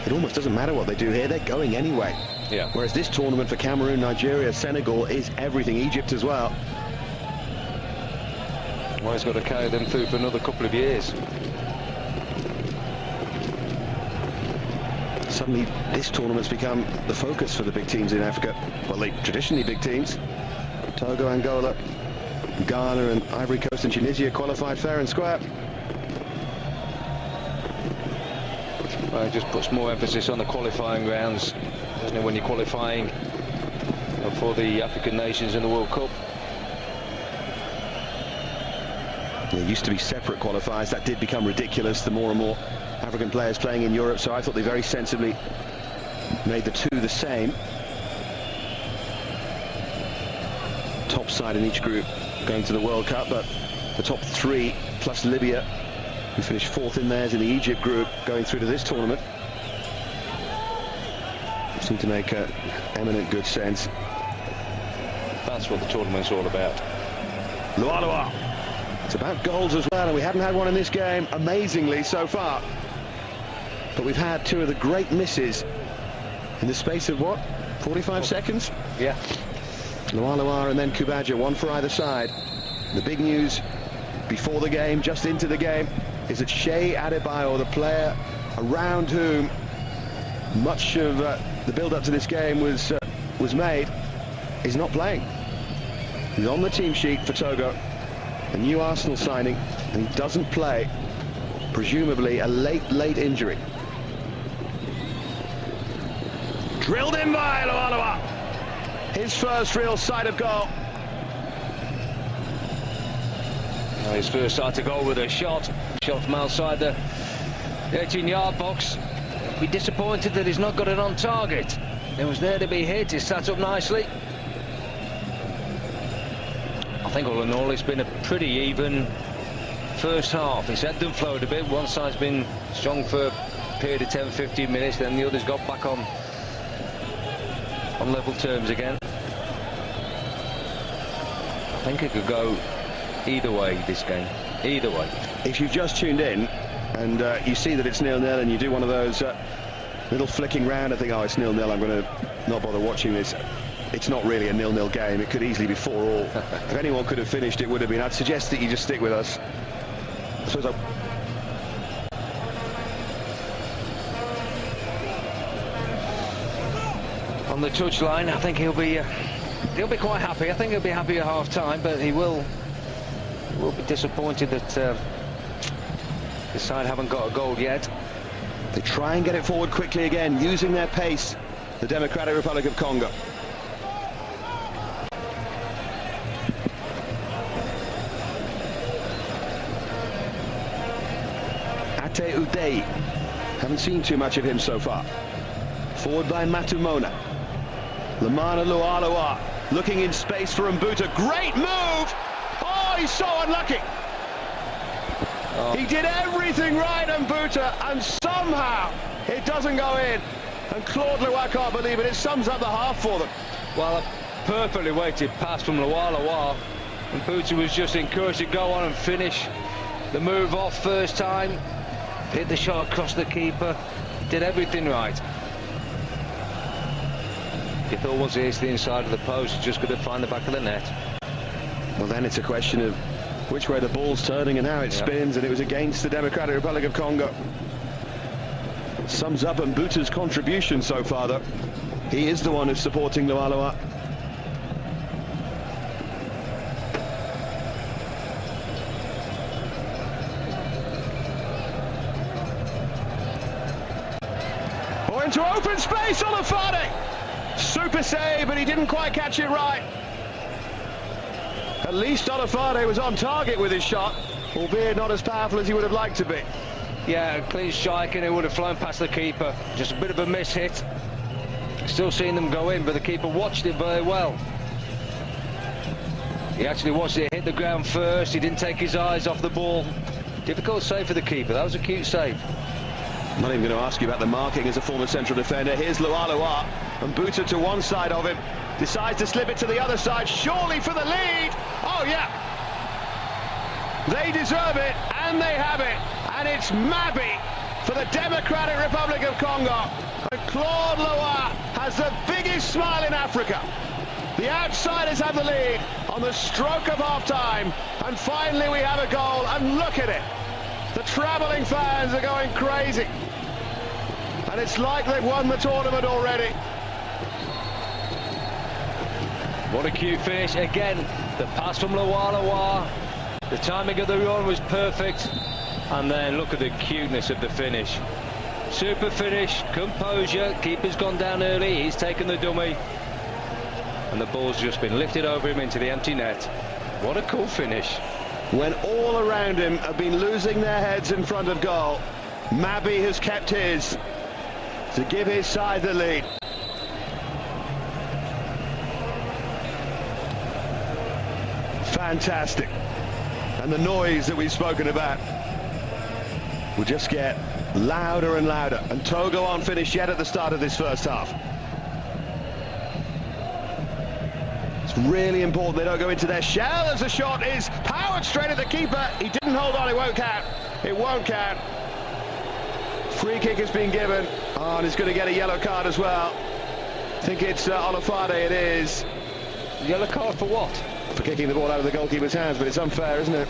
it almost doesn't matter what they do here, they're going anyway. Yeah. Whereas this tournament for Cameroon, Nigeria, Senegal is everything. Egypt as well. Well, he's got to carry them through for another couple of years. Suddenly, this tournament's become the focus for the big teams in Africa. Well, the traditionally big teams. Togo, Angola, Ghana and Ivory Coast and Tunisia qualified fair and square. Well, it just puts more emphasis on the qualifying rounds, doesn't it, when you're qualifying for the African nations in the World Cup. There used to be separate qualifiers. That did become ridiculous, the more and more African players playing in Europe, so I thought they very sensibly made the two the same. Top side in each group going to the World Cup, but the top three plus Libya, who finished fourth in theirs in the Egypt group, going through to this tournament, seem to make eminent good sense. That's what the tournament's all about. Lualua. It's about goals as well, and we haven't had one in this game, amazingly, so far. But we've had two of the great misses in the space of, what, 45 seconds? Yeah. Lualua and then Kubaja, one for either side. The big news before the game, just into the game, is that Shea Adebayo, the player around whom much of the build-up to this game was made, is not playing. He's on the team sheet for Togo, a new Arsenal signing, and he doesn't play, presumably a late injury. Drilled in by Lualua. His first real sight of goal. His first sight of goal with a shot from outside the 18-yard box. Be disappointed that he's not got it on target. It was there to be hit. He's sat up nicely. I think all in all it's been a pretty even first half. It's ebbed and flowed a bit. One side's been strong for a period of 10-15 minutes, then the others got back on level terms again. I think it could go either way, this game. Either way. If you've just tuned in and you see that it's 0-0 and you do one of those little flicking round and think, oh, it's 0-0, I'm going to not bother watching this. It's not really a 0-0 game. It could easily be 4-4. If anyone could have finished, it would have been. I'd suggest that you just stick with us. I suppose on the touchline, I think he'll be quite happy. I think he'll be happy at half-time, but he will be disappointed that his side haven't got a goal yet. They try and get it forward quickly again, using their pace, the Democratic Republic of Congo. Ate Udei. Haven't seen too much of him so far. Forward by Matumona. Lamana Lualua looking in space for Mbuta. Great move! Oh, he's so unlucky. Oh. He did everything right, Mbuta, and somehow it doesn't go in. And Claude Leroy can't believe it. It sums up the half for them. Well, a perfectly weighted pass from Lualua. Mbuta was just encouraged to go on and finish the move off first time. Hit the shot across the keeper. Did everything right. You thought once it hits the inside of the post, it's just going to find the back of the net. Well, then it's a question of which way the ball's turning and how it spins, and it was against the Democratic Republic of Congo. Sums up Mbuta's contribution so far, though. He is the one who's supporting Lualua. Or into open space on Olafade. Super save, but he didn't quite catch it right. At least Olafade was on target with his shot, albeit not as powerful as he would have liked to be. Yeah, clean strike, and it would have flown past the keeper. Just a bit of a miss hit. Still seeing them go in, but the keeper watched it very well. He actually watched it hit the ground first. He didn't take his eyes off the ball. Difficult save for the keeper. That was a cute save. I'm not even going to ask you about the marking as a former central defender. Here's Lualua, and Mbuta to one side of him. Decides to slip it to the other side, surely for the lead. Oh, yeah. They deserve it, and they have it. And it's Mabi for the Democratic Republic of Congo. And Claude Loire has the biggest smile in Africa. The outsiders have the lead on the stroke of half-time, and finally we have a goal, and look at it. The travelling fans are going crazy, and it's like they've won the tournament already. What a cute finish. Again, the pass from Loire. The timing of the run was perfect, and then look at the cuteness of the finish. Super finish, composure, keeper's gone down early, he's taken the dummy, and the ball's just been lifted over him into the empty net. What a cool finish. When all around him have been losing their heads in front of goal, Mabi has kept his to give his side the lead. Fantastic. And the noise that we've spoken about will just get louder and louder, and Togo aren't finished yet at the start of this first half. It's really important they don't go into their shell, as the shot is powered straight at the keeper. He didn't hold on, it won't count. It won't count. Free kick has been given, and he's going to get a yellow card as well. I think it's Olafade, it is. Yellow card for what? For kicking the ball out of the goalkeeper's hands, but it's unfair, isn't it?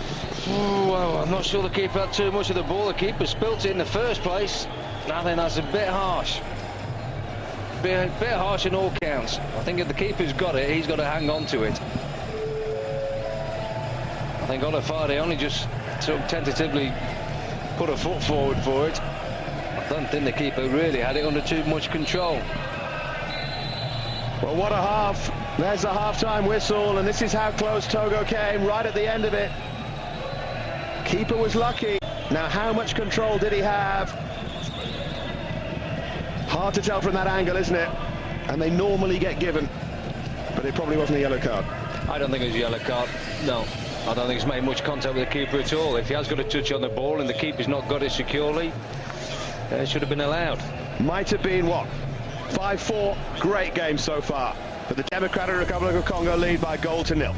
Oh, well, I'm not sure the keeper had too much of the ball. The keeper spilt it in the first place. I think that's a bit harsh. Bit harsh in all counts. I think if the keeper's got it, he's got to hang on to it. I think Olafade only just tentatively put a foot forward for it. I don't think the keeper really had it under too much control. Well, what a half. There's the half-time whistle, and this is how close Togo came, right at the end of it. Keeper was lucky. Now, how much control did he have? Hard to tell from that angle, isn't it? And they normally get given, but it probably wasn't a yellow card. I don't think it was a yellow card, no. I don't think it's made much contact with the keeper at all. If he has got a touch on the ball and the keeper's not got it securely, it should have been allowed. Might have been, what, 5-4? Great game so far. But the Democratic Republic of Congo lead by 1-0.